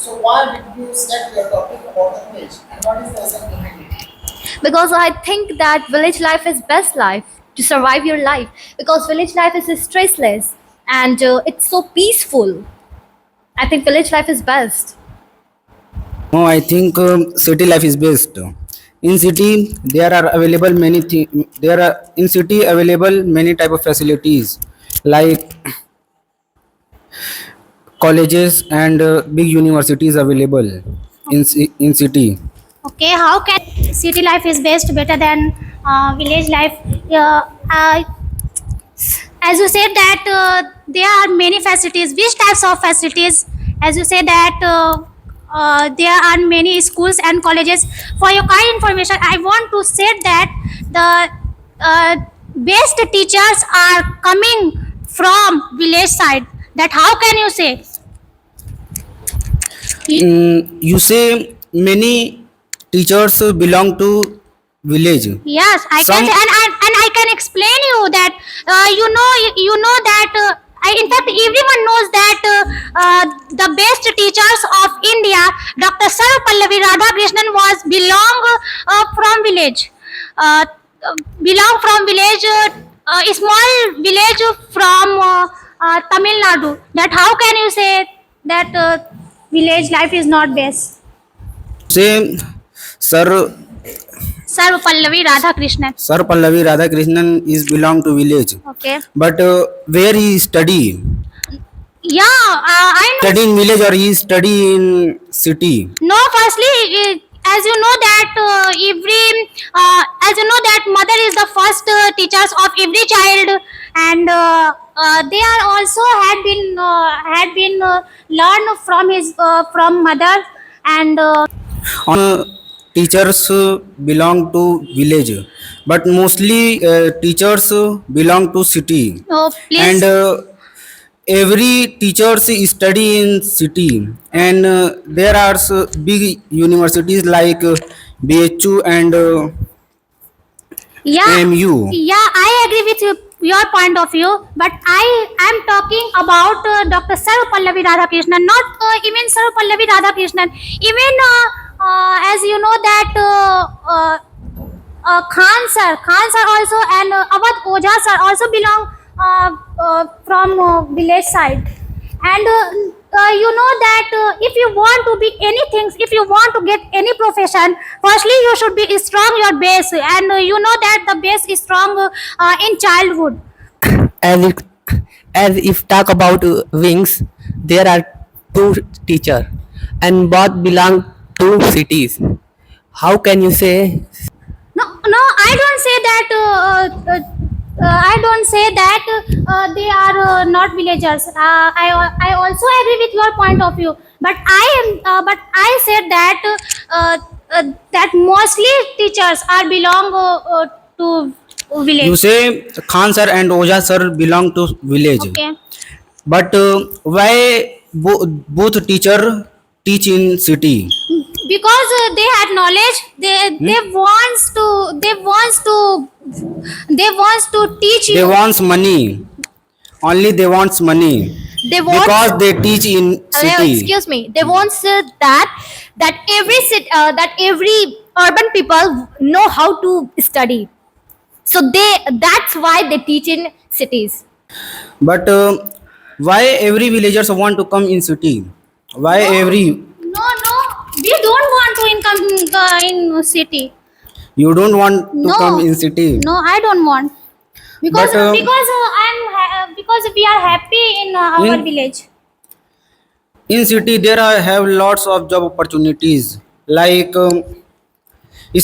So why did you select your topic about the village and what is the reason behind it? Because I think that village life is best life to survive your life, because village life is stressless and it's so peaceful. I think village life is best. No, I think city life is best. In city, there are available many there are in city available many type of facilities like colleges and big universities available in city. Okay, how can city life is best better than village life? As you said that there are many facilities. Which types of facilities? As you said that there are many schools and colleges. For your kind information, I want to say that the best teachers are coming from village side. That how can you say? You say many teachers belong to village. Yes, I can, Some and I can explain you that you know that in fact everyone knows that the best teachers of India, Dr. Sarvapallavi Radhakrishnan was from village, uh, belong from village, a small village from Tamil Nadu. That how can you say that village life is not best? say Sir Sarvapallavi Radhakrishnan. Sir Pallavi Radhakrishnan is belong to village. Okay. But where he study? Yeah, I know. Study in village or he study in city? No, firstly, as you know that as you know that mother is the first teachers of every child, and they are also had been learned from his from mother, and On teachers belong to village, but mostly teachers belong to city. oh, And please. every teachers study in city, and there are big universities like BHU and Yeah, AMU. yeah, I agree with your point of view, but I am talking about Dr. Sarvapallavi Radhakrishnan, not even Sarvapallavi Radhakrishnan. Even as you know that Khan sir also, and Awadh Oja sir also belong from village side, and you know that if you want to be anything, if you want to get any profession, firstly you should be strong your base, and you know that the base is strong in childhood. as if, as if talk about wings, there are two teacher and both belong to cities. How can you say? No, no, I don't say that. I don't say that they are not villagers. I also agree with your point of view, but but I said that that mostly teachers are belong to You village. say Khan sir and Oja sir belong to village, Okay. but why both teacher teach in city? Because they had knowledge, they wants to teach They you. wants money. Only they wants money They want, because they teach in city. excuse me, they want that every urban people know how to study. So that's why they teach in cities. But why every villagers want to come in city? Why every No, no, we don't want to income in city. you don't want to No, come in city? no, I don't want, because But because we are happy in our in village. in city there are have lots of job opportunities like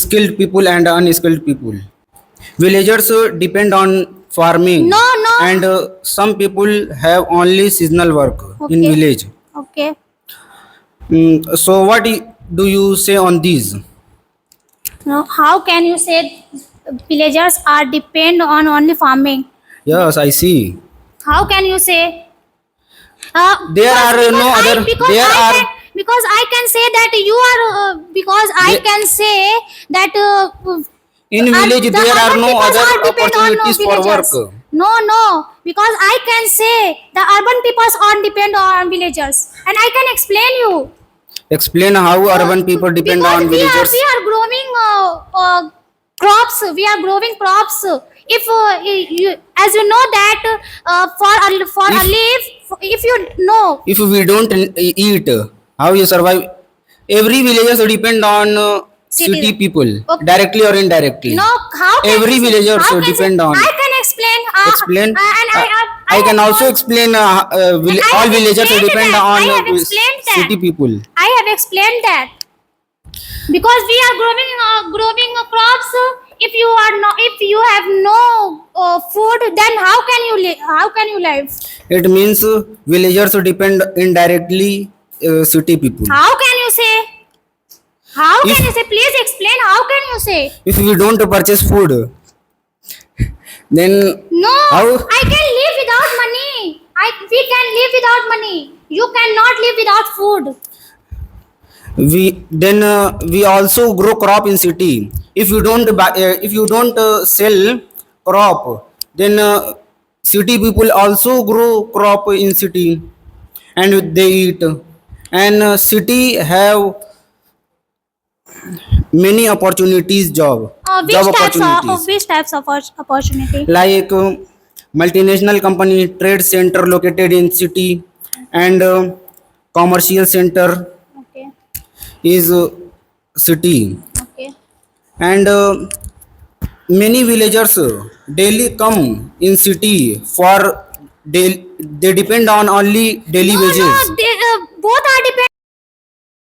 skilled people and unskilled people. Villagers depend on farming, No, no. and some people have only seasonal work in Okay. village. Okay. So what do you say on these? Now, how can you say villagers are depend on only farming? Yes, I see. How can you say? There are no other. There are Because I can say that you are because I There- can say that in village the there are urban no peoples other are depend on opportunities for work. villagers. No, no, because I can say the urban peoples are depend on villagers, and I can explain you. Explain how urban people depend because on villagers. we are growing crops. We are growing crops. If as you know that for a leaf, if you know, If we don't eat, how you survive? Every villagers depend on city City. people, Okay. directly or indirectly. no, how can Every you say- villager how can depend say- on. I can explain. Explain. And I can have also told- explain. I All have villagers explained depend that. on I have explained that. city people. I have explained that because we are growing crops. If you are not, if you have no food, then how can you live? How can you live? It means villagers depend indirectly city people. How can you say? How If- can you say? Please explain. How can you say? If we don't purchase food, then No, How? I can live without money. We can live without money. You cannot live without food. we also grow crop in city. If you don't buy, if you don't sell crop, then city people also grow crop in city and they eat. And city have many opportunities, job opportunities, Which types of opportunity? like multinational company trade center located in city, and commercial center Okay. is city. Okay. And many villagers daily come in city for they depend on only daily No, wages. no, they, both are depend.